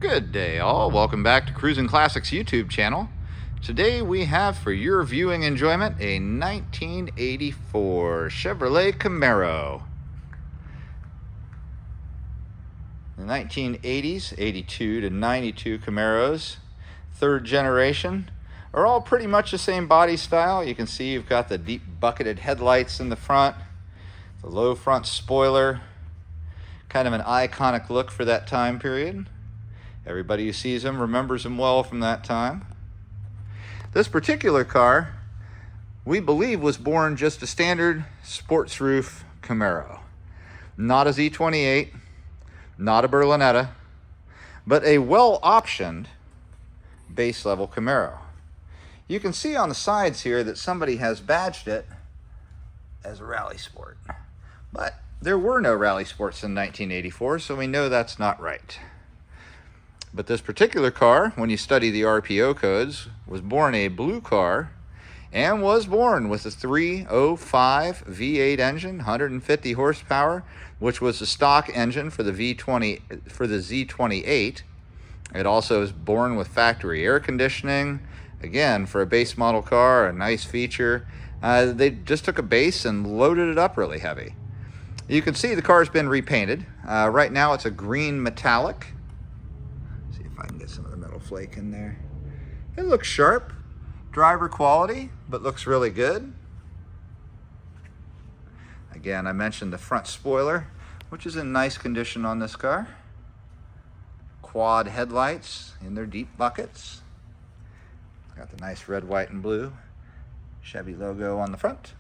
Good day all, welcome back to Cruisin Classics YouTube channel. Today we have for your viewing enjoyment a 1984 Chevrolet Camaro. The 1980s, 82 to 92 Camaros, third generation, are all pretty much the same body style. You can see you've got the deep bucketed headlights in the front, the low front spoiler, kind of an iconic look for that time period. Everybody who sees him remembers him well from that time. This particular car, we believe, was born just a standard sports roof Camaro. Not a Z28, not a Berlinetta, but a well-optioned base level Camaro. You can see on the sides here that somebody has badged it as a rally sport. But there were no rally sports in 1984, so we know that's not right. But this particular car, when you study the RPO codes, was born a blue car and was born with a 305 V8 engine, 150 horsepower, which was the stock engine for the Z28. It also is born with factory air conditioning. Again, for a base model car, a nice feature. They just took a base and loaded it up really heavy. You can see the car's been repainted. Right now it's a green metallic. See if I can get some of the metal flake in there. It looks sharp, driver quality, but looks really good. Again, I mentioned the front spoiler, which is in nice condition on this car. Quad headlights in their deep buckets. Got the nice red, white, and blue Chevy logo on the front.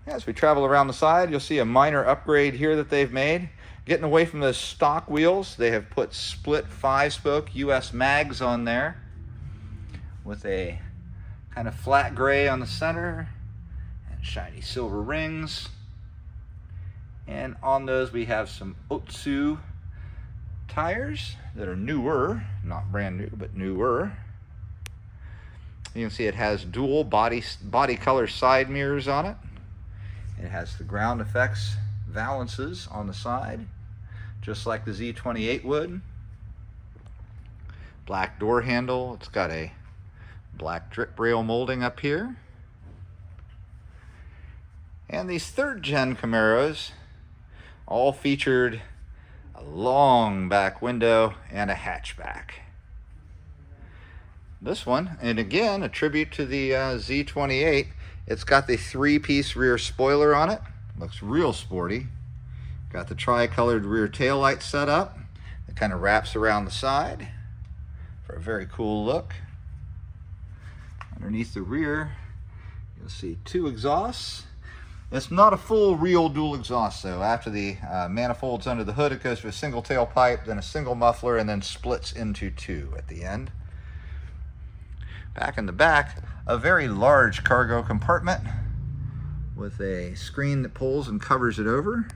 As we travel around the side, you'll see a minor upgrade here that they've made. Getting away from the stock wheels, they have put split 5-spoke US mags on there with a kind of flat gray on the center and shiny silver rings. And on those we have some Otsu tires that are newer, not brand new, but newer. You can see it has dual body color side mirrors on it. It has the ground effects valances on the side, just like the Z28 would. Black door handle. It's got a black drip rail molding up here. And these third gen Camaros all featured a long back window and a hatchback. This one, and again, a tribute to the Z28, it's got the 3-piece rear spoiler on it. Looks real sporty. Got the tri-colored rear taillight set up. It kind of wraps around the side for a very cool look. Underneath the rear, you'll see 2 exhausts. It's not a full real dual exhaust though. After the manifolds under the hood, it goes to a single tailpipe, then a single muffler, and then splits into 2 at the end. Back in the back, a very large cargo compartment with a screen that pulls and covers it over.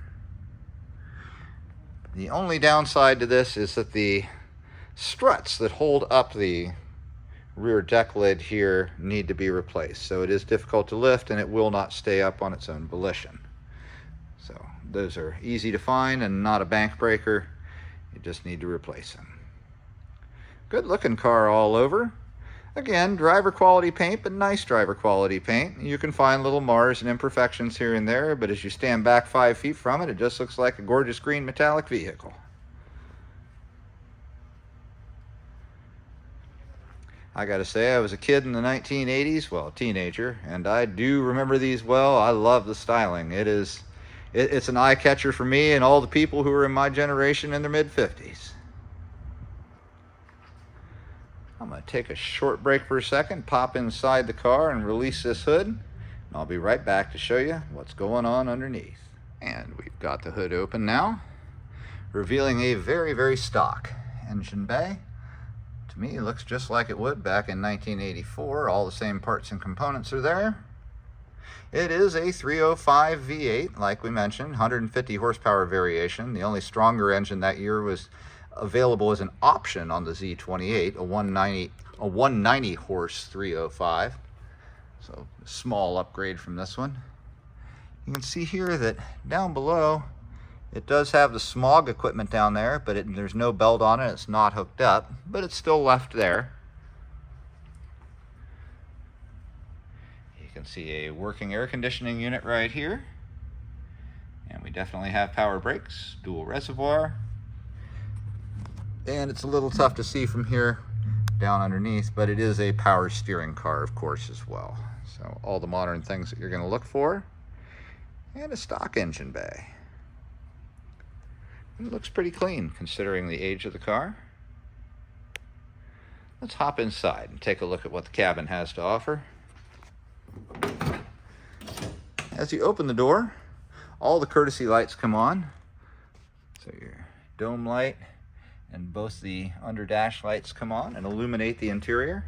The only downside to this is that the struts that hold up the rear deck lid here need to be replaced. So it is difficult to lift and it will not stay up on its own volition. So those are easy to find and not a bank breaker. You just need to replace them. Good looking car all over. Again, driver quality paint, but nice driver quality paint. You can find little mars and imperfections here and there, but as you stand back 5 feet from it, it just looks like a gorgeous green metallic vehicle. I gotta say, I was a kid in the 1980s, well, a teenager, and I do remember these well. I love the styling. It's an eye catcher for me and all the people who are in my generation in their mid-50s. I'm going to take a short break for a second, pop inside the car and release this hood, and I'll be right back to show you what's going on underneath. And we've got the hood open now, revealing a very, very stock engine bay. To me, it looks just like it would back in 1984. All the same parts and components are there. It is a 305 V8, like we mentioned, 150 horsepower variation. The only stronger engine that year was available as an option on the Z28, a 190 horse 305. So a small upgrade from this one. You can see here that down below It does have the smog equipment down there, but there's no belt on it. It's not hooked up, but it's still left there. You can see a working air conditioning unit right here. And we definitely have power brakes, dual reservoir. And it's a little tough to see from here down underneath, but it is a power steering car, of course, as well. So all the modern things that you're going to look for. And a stock engine bay. It looks pretty clean considering the age of the car. Let's hop inside and take a look at what the cabin has to offer. As you open the door, all the courtesy lights come on. So your dome light and both the under dash lights come on and illuminate the interior.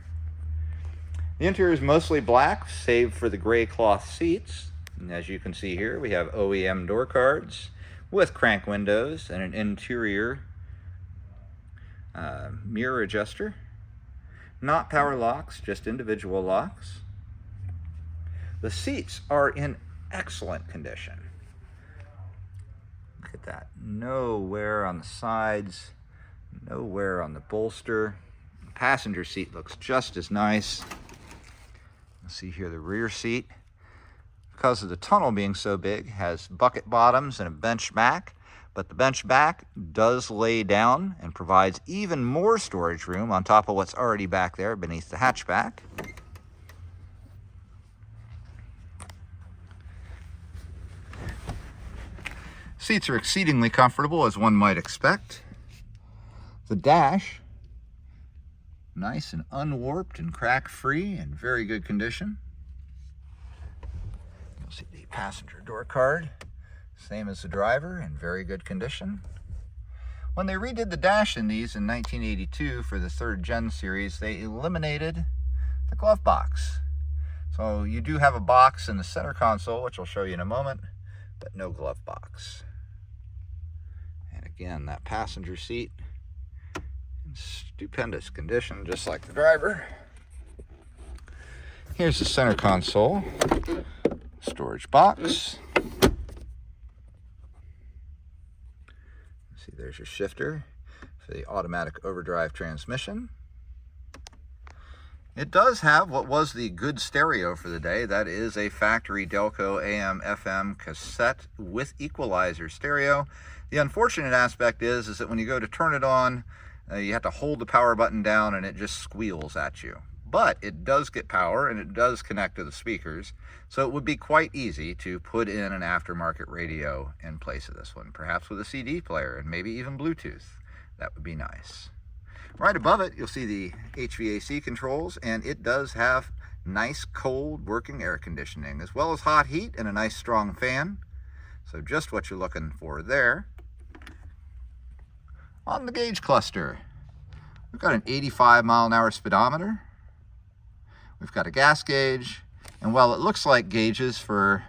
The interior is mostly black, save for the gray cloth seats. And as you can see here, we have OEM door cards with crank windows and an interior mirror adjuster. Not power locks, just individual locks. The seats are in excellent condition. Look at that. No wear on the sides, no wear on the bolster. The passenger seat looks just as nice. You'll see here the rear seat, because of the tunnel being so big, has bucket bottoms and a bench back, but the bench back does lay down and provides even more storage room on top of what's already back there beneath the hatchback. Seats are exceedingly comfortable, as one might expect. The dash, nice and unwarped and crack-free and very good condition. You'll see the passenger door card, same as the driver, in very good condition. When they redid the dash in these in 1982 for the 3rd Gen series, they eliminated the glove box. So you do have a box in the center console, which I'll show you in a moment, but no glove box. And again, that passenger seat in stupendous condition, just like the driver. Here's the center console. Storage box. See, there's your shifter for the automatic overdrive transmission. It does have what was the good stereo for the day. That is a factory Delco AM/FM cassette with equalizer stereo. The unfortunate aspect is that when you go to turn it on, you have to hold the power button down and it just squeals at you. But it does get power and it does connect to the speakers, so it would be quite easy to put in an aftermarket radio in place of this one, perhaps with a CD player and maybe even Bluetooth. That would be nice. Right above it, you'll see the HVAC controls, and it does have nice cold working air conditioning, as well as hot heat and a nice strong fan. So just what you're looking for there. On the gauge cluster, we've got an 85-mile-an-hour speedometer. We've got a gas gauge, and while it looks like gauges for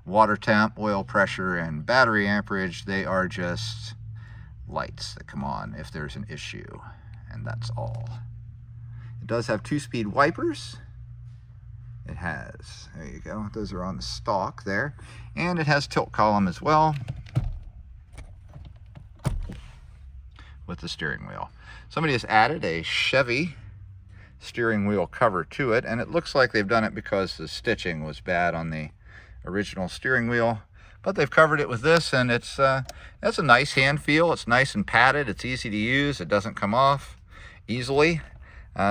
water temp, oil pressure, and battery amperage, they are just lights that come on if there's an issue, and that's all. It does have 2-speed wipers. It has, there you go, those are on the stalk there, and it has tilt column as well with the steering wheel. Somebody has added a Chevy steering wheel cover to it, and it looks like they've done it because the stitching was bad on the original steering wheel, but they've covered it with this, and it's a nice hand feel. It's nice and padded. It's easy to use. It doesn't come off easily,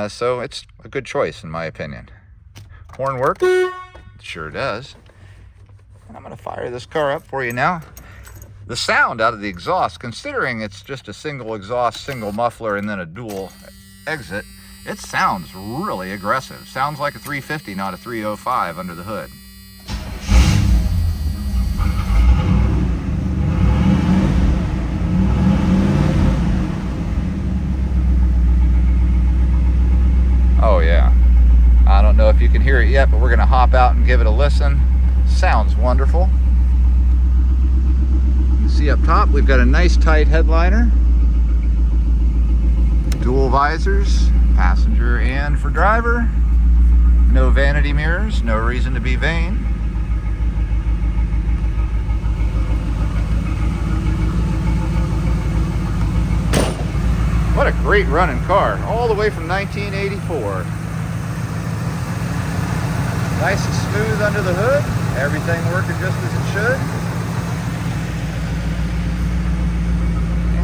so it's a good choice in my opinion. Horn works. It sure does. And I'm going to fire this car up for you now. The sound out of the exhaust, considering it's just a single exhaust, single muffler, and then a dual exit, it sounds really aggressive. Sounds like a 350, not a 305 under the hood. Oh yeah. I don't know if you can hear it yet, but we're going to hop out and give it a listen. Sounds wonderful. You see up top, we've got a nice tight headliner. Dual visors, passenger and for driver. No vanity mirrors, no reason to be vain. great running car, all the way from 1984. Nice and smooth under the hood, everything working just as it should.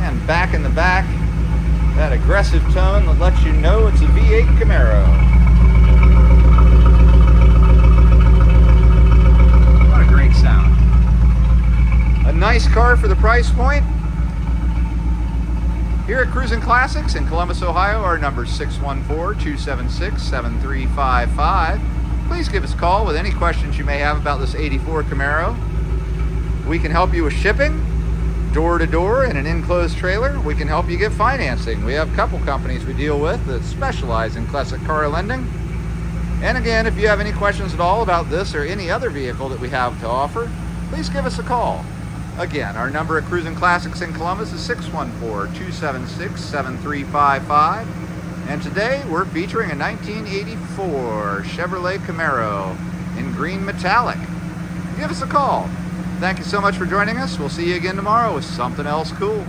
And back in the back, that aggressive tone that lets you know it's a V8 Camaro. What a great sound. A nice car for the price point. Here at Cruisin Classics in Columbus, Ohio, our number is 614-276-7355. Please give us a call with any questions you may have about this 84 Camaro. We can help you with shipping, door to door in an enclosed trailer. We can help you get financing. We have a couple companies we deal with that specialize in classic car lending. And again, if you have any questions at all about this or any other vehicle that we have to offer, please give us a call. Again, our number at Cruisin Classics in Columbus is 614-276-7355. And today we're featuring a 1984 Chevrolet Camaro in green metallic. Give us a call. Thank you so much for joining us. We'll see you again tomorrow with something else cool.